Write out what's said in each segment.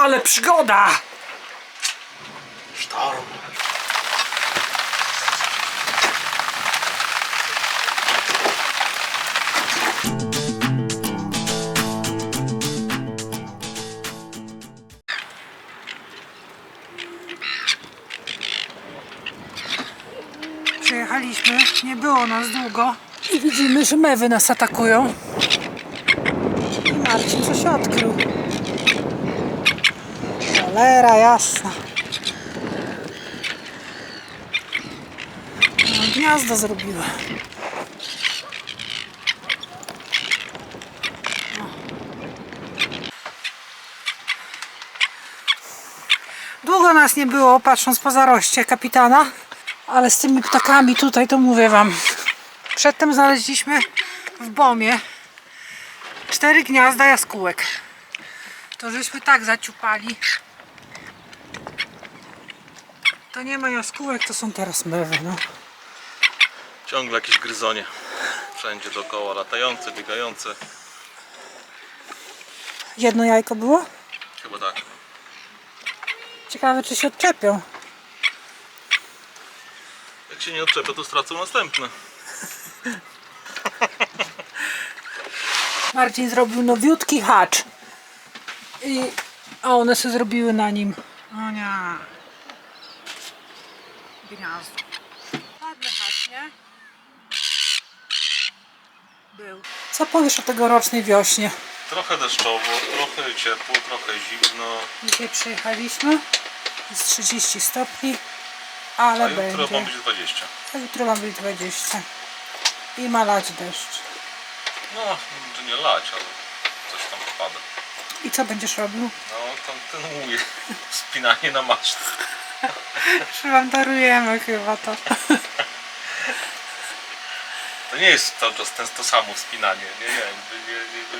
Ale przygoda! Sztorm. Przyjechaliśmy, nie było nas długo i widzimy, że mewy nas atakują. I Marcin coś odkrył. Cholera jasna. No, gniazdo zrobiła. Długo nas nie było, patrząc po zaroście kapitana. Ale z tymi ptakami tutaj to mówię wam. Przedtem znaleźliśmy w Bomie 4 gniazda jaskółek. To żeśmy tak zaciupali. To nie ma jaskółek, to są teraz mewy, no. Ciągle jakieś gryzonie. Wszędzie dookoła, latające, biegające. Jedno jajko było? Chyba tak. Ciekawe, czy się odczepią. Jak się nie odczepią, to stracą następne. Marcin zrobił nowiutki hacz. A one sobie zrobiły na nim. O nie. Gniazdo. Ładny hacz, nie? Był. Co powiesz o tegorocznej wiośnie? Trochę deszczowo, trochę ciepło, trochę zimno. Dzisiaj przyjechaliśmy. Jest 30 stopni. Ale A jutro będzie. ma być 20. A jutro ma być 20. I ma lać deszcz. No, że nie lać, ale coś tam pada. I co będziesz robił? No, kontynuuję wspinanie na maszt. Że wam darujemy chyba to. To nie jest cały czas to samo wspinanie. Nie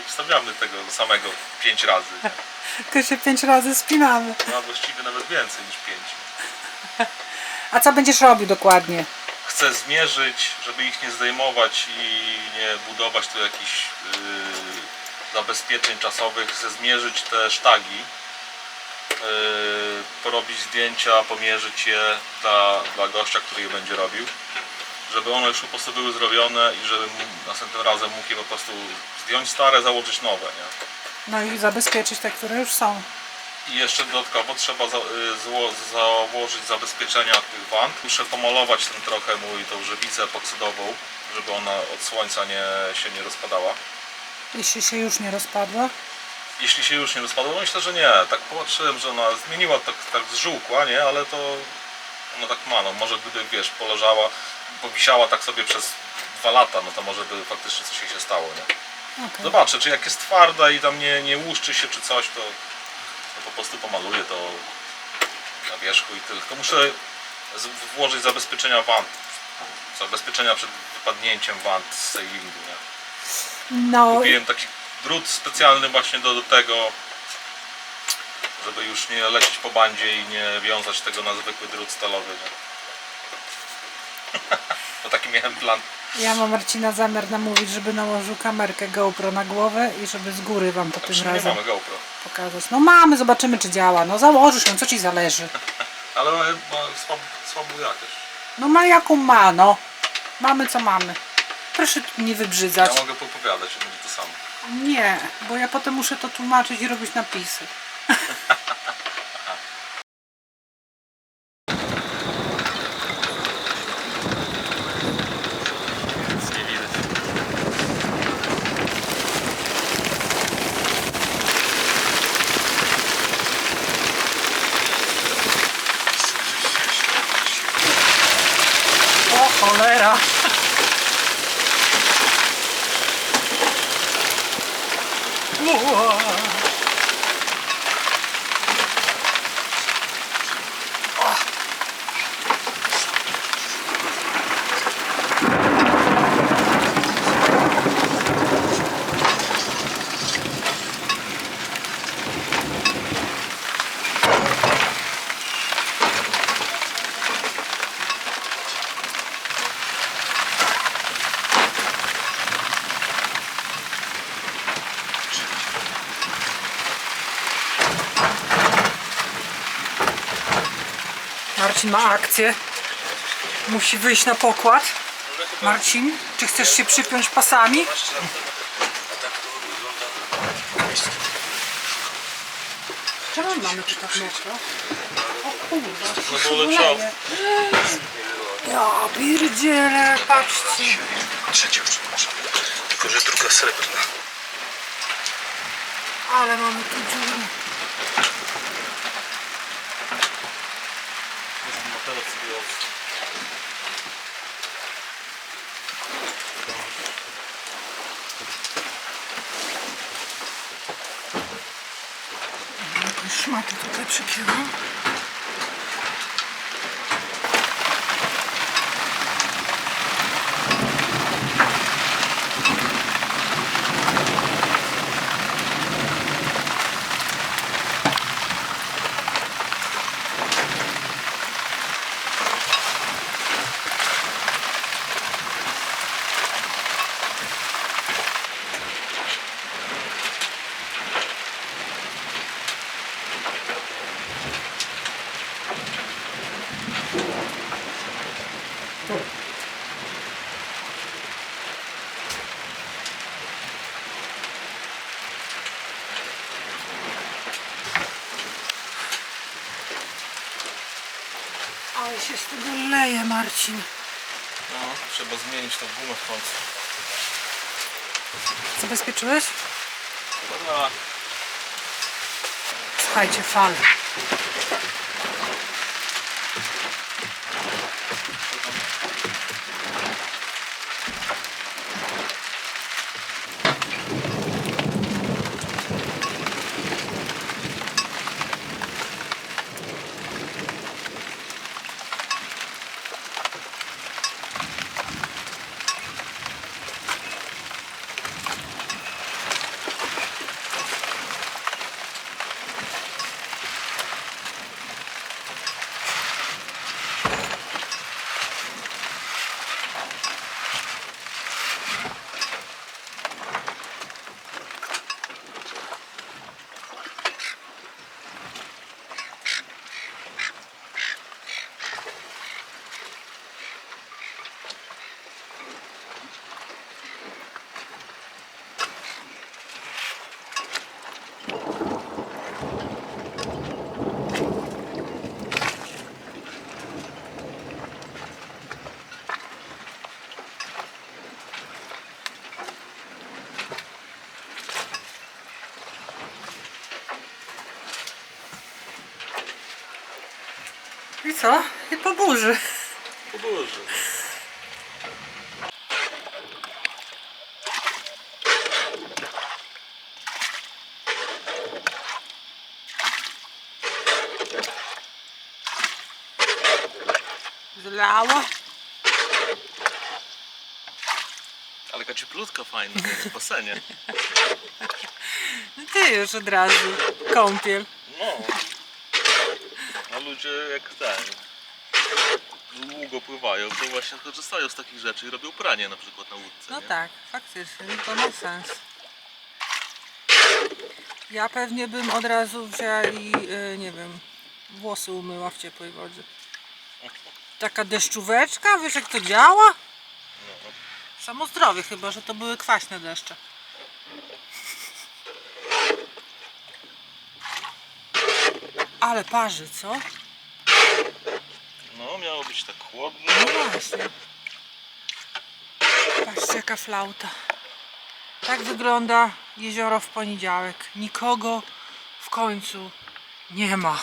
wstawiamy tego samego 5 razy. Nie? Tylko się 5 razy spinamy. No, a właściwie nawet więcej niż 5. A co będziesz robił dokładnie? Chcę zmierzyć, żeby ich nie zdejmować i nie budować tu jakichś zabezpieczeń czasowych. Chcę zmierzyć te sztagi, porobić zdjęcia, pomierzyć je dla gościa, który je będzie robił, żeby one już po prostu były zrobione i żebym następnym razem mógł je po prostu zdjąć stare, założyć nowe. Nie? No i zabezpieczyć te, które już są. I jeszcze dodatkowo trzeba założyć zabezpieczenia tych wand. Muszę pomalować ten trochę tą żywicę epoksydową, żeby ona od słońca się nie rozpadała. Jeśli się już nie rozpadła. Jeśli się już nie rozpadła, no myślę, że nie. Tak patrzyłem, że ona zmieniła, tak zżółkła, nie? Ale to ona tak ma. No może gdyby, wiesz, poleżała, powisiała tak sobie przez 2 lata, no to może by faktycznie coś jej się stało, nie? Okay. Zobaczę, czy jak jest twarda i tam nie łuszczy się czy coś, to po prostu pomaluję to na wierzchu i tyle. Tylko muszę włożyć zabezpieczenia wand. Zabezpieczenia przed wypadnięciem wand z sailingu, nie? No. Kupiłem taki drut specjalny właśnie do tego, żeby już nie lecieć po bandzie i nie wiązać tego na zwykły drut stalowy, nie? Bo taki miałem plan. Ja mam Marcina zamiar namówić, żeby nałożył kamerkę GoPro na głowę i żeby z góry wam to tym Nie razem mamy GoPro. pokazać. No mamy, zobaczymy czy działa. No założysz ją, co ci zależy. Ale ma słabą jakość. No ma jaką ma, no. Mamy co mamy. Proszę tu nie wybrzydzać. Ja mogę popowiadać, że będzie to samo. Nie, bo ja potem muszę to tłumaczyć i robić napisy. Nic nie widać. O cholera! Ua. Marcin ma akcję. Musi wyjść na pokład. Marcin, czy chcesz się przypiąć pasami? Czemu mamy tu tak mokro? O kurwa, No bo leciał. ja pierdzielę, patrzcie. Trzecia już może. Tylko, że druga srebrna. Ale mamy tu dziurę. Teraz sobie ostro. Szmatę tutaj przypięłam. Ale się z tego leje, Marcin. No, trzeba zmienić tą gumę w końcu. Zabezpieczyłeś? Dobra. Słuchajcie, fal. I co? I po burzy. Po burzy. Zlała. Ale jaka cieplutka fajna w basenie. Ty już od razu. Kąpiel. No. A ludzie jak ten długo pływają, to właśnie korzystają z takich rzeczy i robią pranie na przykład na łódce. No nie? tak, faktycznie, to ma sens. Ja pewnie bym od razu wzięła i nie wiem, włosy umyła w ciepłej wodzie. Taka deszczóweczka, wiesz jak to działa? No. Samo zdrowie, chyba że to były kwaśne deszcze. Ale parzy, co? No, miało być tak chłodno. No właśnie. Patrzcie jaka flauta. Tak wygląda jezioro w poniedziałek. Nikogo w końcu nie ma.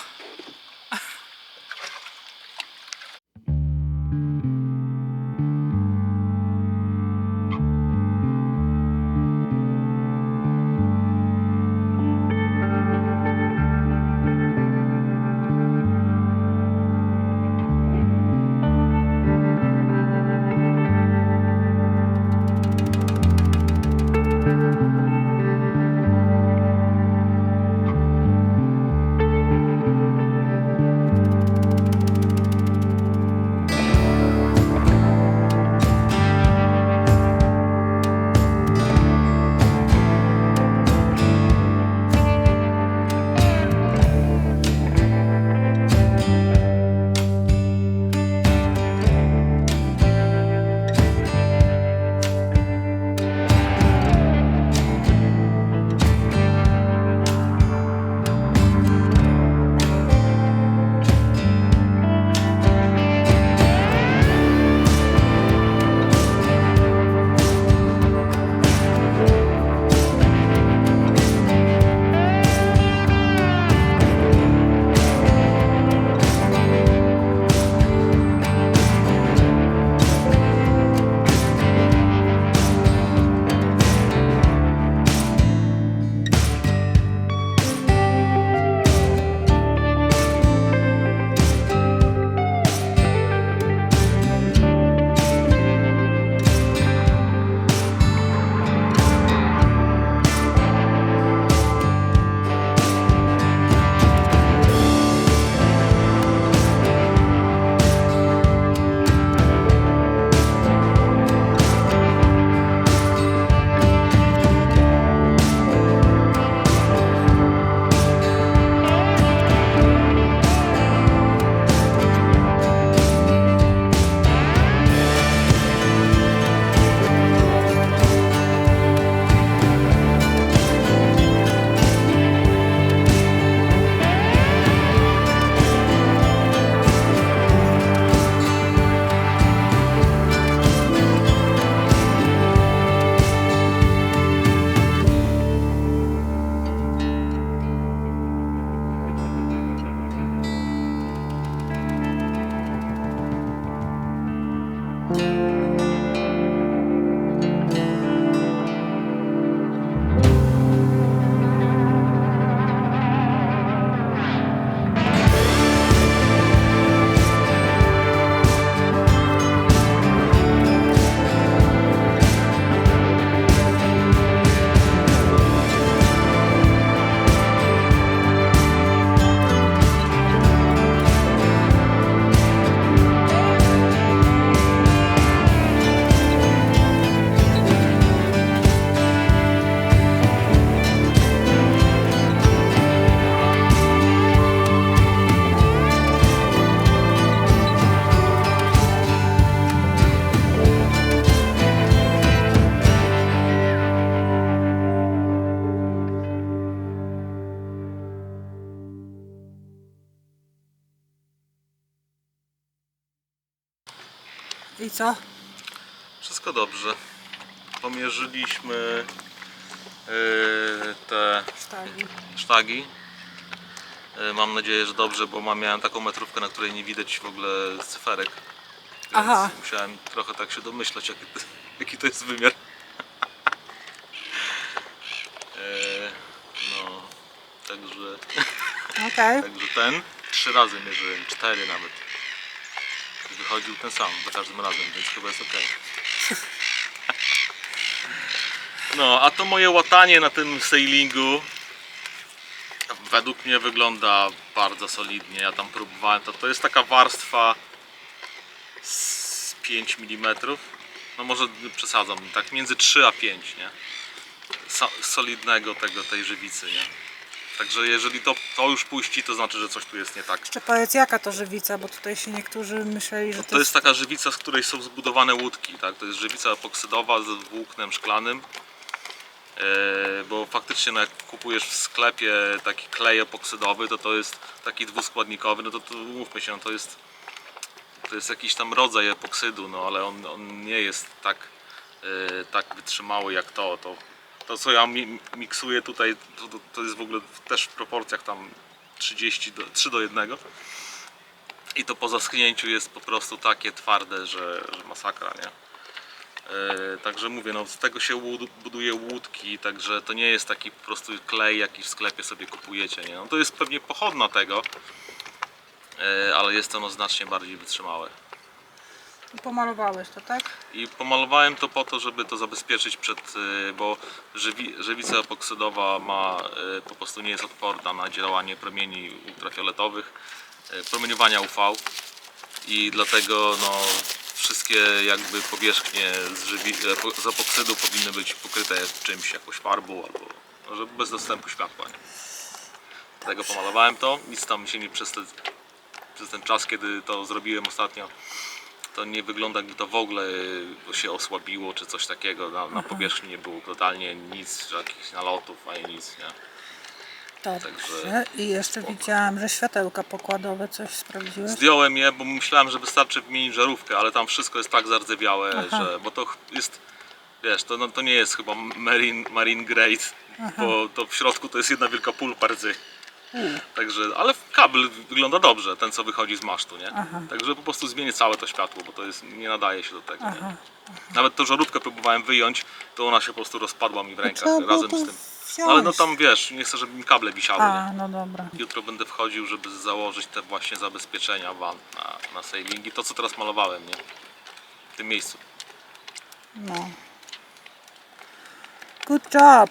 I co? Wszystko dobrze. Pomierzyliśmy te Sztagi. sztagi. Mam nadzieję, że dobrze, bo miałem taką metrówkę, na której nie widać w ogóle cyferek. Więc Aha. musiałem trochę tak się domyślać, jaki to jest wymiar. No, także Okej. Także ten 3 razy mierzyłem, 4 nawet. I wychodził ten sam za każdym razem, więc chyba jest ok. No, a to moje łatanie na tym sailingu według mnie wygląda bardzo solidnie. Ja tam próbowałem, to jest taka warstwa z 5 mm. No może przesadzam, tak między 3 a 5, nie? Solidnego tej żywicy, nie? Także jeżeli to już puści, to znaczy, że coś tu jest nie tak. Jeszcze powiedz, jaka to żywica, bo tutaj się niektórzy myśleli, że To jest taka żywica, z której są zbudowane łódki, tak? To jest żywica epoksydowa z włóknem szklanym. Bo faktycznie no jak kupujesz w sklepie taki klej epoksydowy, to jest taki dwuskładnikowy, no to mówmy się, no to jest jakiś tam rodzaj epoksydu, no ale on nie jest tak wytrzymały jak to co ja miksuję tutaj, to jest w ogóle też w proporcjach tam 3 do 1 i to po zaschnięciu jest po prostu takie twarde, że masakra, nie? Także mówię, no z tego się buduje łódki, także to nie jest taki po prostu klej, jaki w sklepie sobie kupujecie, nie? No to jest pewnie pochodna tego, ale jest ono znacznie bardziej wytrzymałe. pomalowałeś to, tak? I pomalowałem to po to, żeby to zabezpieczyć bo żywica epoksydowa po prostu nie jest odporna na działanie promieni ultrafioletowych, promieniowania UV i dlatego no, wszystkie jakby powierzchnie z epoksydu powinny być pokryte czymś, jakąś farbą albo no, żeby bez dostępu światła. Nie? Dlatego pomalowałem to, nic tam się nie przez ten czas, kiedy to zrobiłem ostatnio, to nie wygląda, jakby to w ogóle się osłabiło czy coś takiego. Na powierzchni nie było totalnie nic, jakichś nalotów ani nic, nie? Dobrze. Także I jeszcze spoko. widziałam, że światełka pokładowe coś sprawdziłeś? Zdjąłem je, bo myślałem, że wystarczy wymienić żarówkę, ale tam wszystko jest tak zardzewiałe, bo to jest, wiesz, to nie jest chyba marine grade, bo to w środku to jest jedna wielka pulpa rdzy. Także, ale kabel wygląda dobrze, ten co wychodzi z masztu, nie? Także po prostu zmienię całe to światło, bo to jest, nie nadaje się do tego, nie? Nawet tą żarówkę próbowałem wyjąć, to ona się po prostu rozpadła mi w rękach trzeba było razem to z tym. wziąć. Ale no tam wiesz, nie chcę, żeby mi kable wisiały, nie? A, no dobra. Jutro będę wchodził, żeby założyć te właśnie zabezpieczenia van na sailingi, to co teraz malowałem, nie? W tym miejscu. No. Good job.